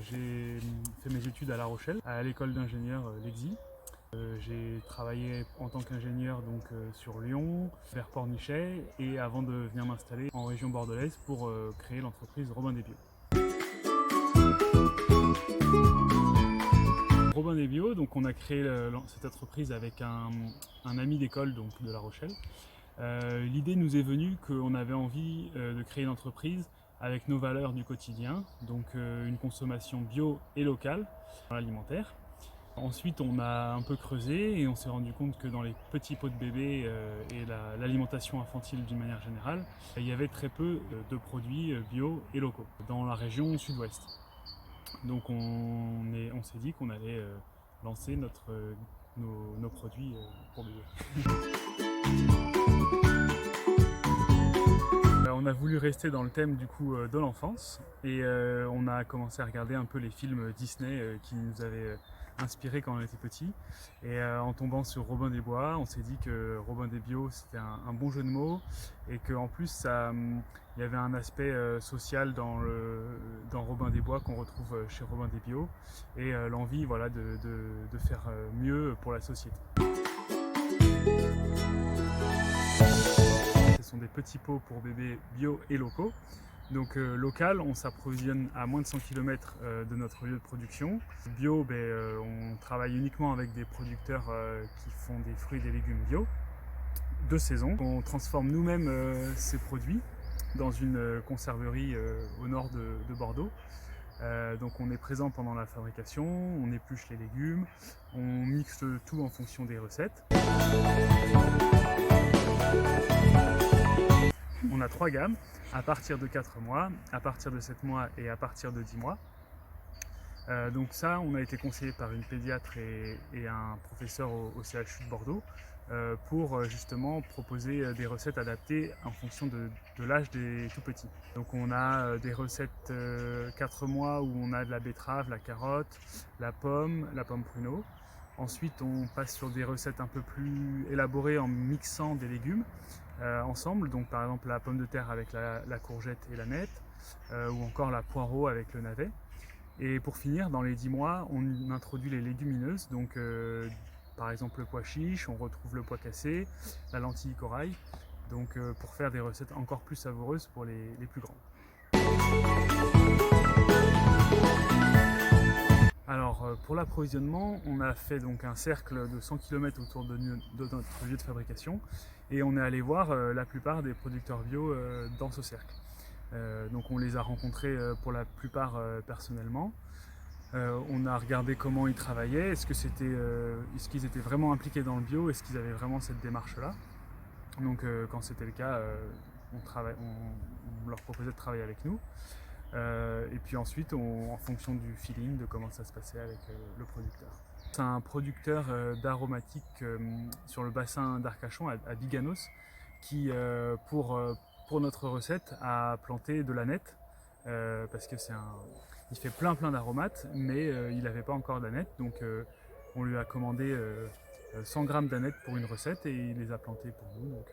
formation. J'ai fait mes études à La Rochelle, à l'école d'ingénieurs l'EXI. J'ai travaillé en tant qu'ingénieur sur Lyon, vers Pornichet, et avant de venir m'installer en région bordelaise pour créer l'entreprise Robin des Bio. Robin des Bio, donc on a créé cette entreprise avec un ami d'école de La Rochelle. L'idée nous est venue qu'on avait envie de créer une entreprise avec nos valeurs du quotidien, donc une consommation bio et locale dans l'alimentaire. Ensuite, on a un peu creusé et on s'est rendu compte que dans les petits pots de bébé et l'alimentation infantile d'une manière générale, il y avait très peu de produits bio et locaux dans la région sud-ouest. Donc on s'est dit qu'on allait lancer nos produits pour bébé. On a voulu rester dans le thème de l'enfance et on a commencé à regarder un peu les films Disney qui nous avaient inspirés quand on était petits. Et en tombant sur Robin des Bois, on s'est dit que Robin des Bio c'était un bon jeu de mots et qu'en plus il y avait un aspect social dans Robin des Bois qu'on retrouve chez Robin des Bio et l'envie de faire mieux pour la société. Ce sont des petits pots pour bébés bio et locaux. Donc local, on s'approvisionne à moins de 100 km de notre lieu de production. Bio, on travaille uniquement avec des producteurs qui font des fruits et des légumes bio de saison. On transforme nous-mêmes ces produits dans une conserverie au nord de Bordeaux. Donc on est présent pendant la fabrication, on épluche les légumes, on mixe tout en fonction des recettes. On a 3 gammes, à partir de 4 mois, à partir de 7 mois et à partir de 10 mois. Donc ça, on a été conseillé par une pédiatre et un professeur au CHU de Bordeaux pour justement proposer des recettes adaptées en fonction de l'âge des tout-petits. Donc on a des recettes 4 mois où on a de la betterave, la carotte, la pomme pruneau. Ensuite, on passe sur des recettes un peu plus élaborées en mixant des légumes ensemble. Donc par exemple la pomme de terre avec la courgette et la nette, ou encore la poireau avec le navet. Et pour finir, dans les 10 mois, on introduit les légumineuses, donc par exemple le pois chiche, on retrouve le pois cassé, la lentille corail, donc pour faire des recettes encore plus savoureuses pour les plus grands. Alors pour l'approvisionnement, on a fait donc un cercle de 100 km autour de notre lieu de fabrication et on est allé voir la plupart des producteurs bio dans ce cercle. Donc on les a rencontrés pour la plupart personnellement. On a regardé comment ils travaillaient, est-ce qu'ils étaient vraiment impliqués dans le bio, est-ce qu'ils avaient vraiment cette démarche-là. Donc quand c'était le cas, on leur proposait de travailler avec nous. Et puis ensuite, en fonction du feeling, de comment ça se passait avec le producteur. C'est un producteur d'aromatiques sur le bassin d'Arcachon, à Biganos, qui pour notre recette a planté de l'aneth parce que il fait plein d'aromates, mais il n'avait pas encore d'aneth, donc on lui a commandé 100 grammes d'aneth pour une recette et il les a plantés pour nous. Donc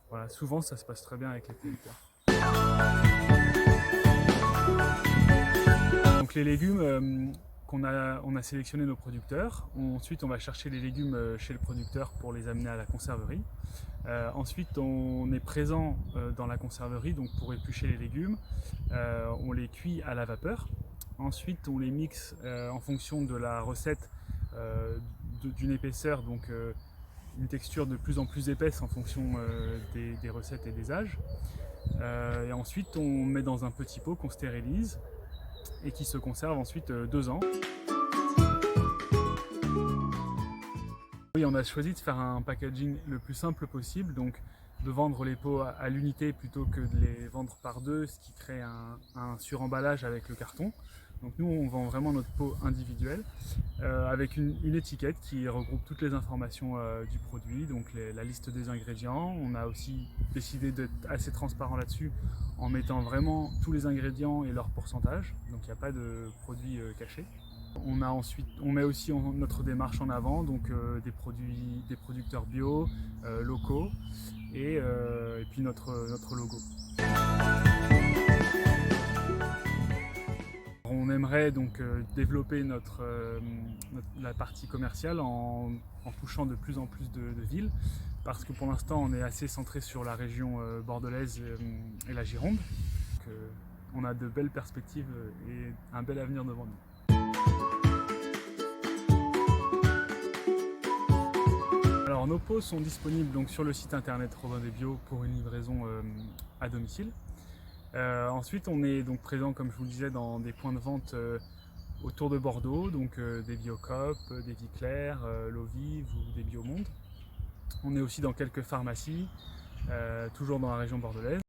voilà, souvent ça se passe très bien avec les producteurs. Donc les légumes, on a sélectionné nos producteurs. Ensuite, on va chercher les légumes chez le producteur pour les amener à la conserverie. Ensuite, on est présent dans la conserverie donc pour éplucher les légumes. On les cuit à la vapeur. Ensuite, on les mixe en fonction de la recette d'une épaisseur, donc une texture de plus en plus épaisse en fonction des recettes et des âges. Et ensuite, on met dans un petit pot qu'on stérilise et qui se conserve ensuite 2 ans. Oui, on a choisi de faire un packaging le plus simple possible, donc de vendre les pots à l'unité plutôt que de les vendre par deux, ce qui crée un suremballage avec le carton. Donc nous, on vend vraiment notre pot individuel avec une étiquette qui regroupe toutes les informations du produit, donc la liste des ingrédients. On a aussi décidé d'être assez transparent là-dessus en mettant vraiment tous les ingrédients et leur pourcentage, donc il n'y a pas de produits cachés. On met aussi notre démarche en avant, donc des producteurs bio, locaux et puis notre logo. On aimerait donc développer la partie commerciale en touchant de plus en plus de villes, parce que pour l'instant on est assez centré sur la région bordelaise et la Gironde. Donc, on a de belles perspectives et un bel avenir devant nous. Alors nos pots sont disponibles donc sur le site internet Robin des Bio pour une livraison à domicile. Ensuite on est donc présent, comme je vous le disais, dans des points de vente autour de Bordeaux, donc des Biocoop, des Vie Claire, l'Eau Vive ou des Biomonde. On est aussi dans quelques pharmacies, toujours dans la région bordelaise.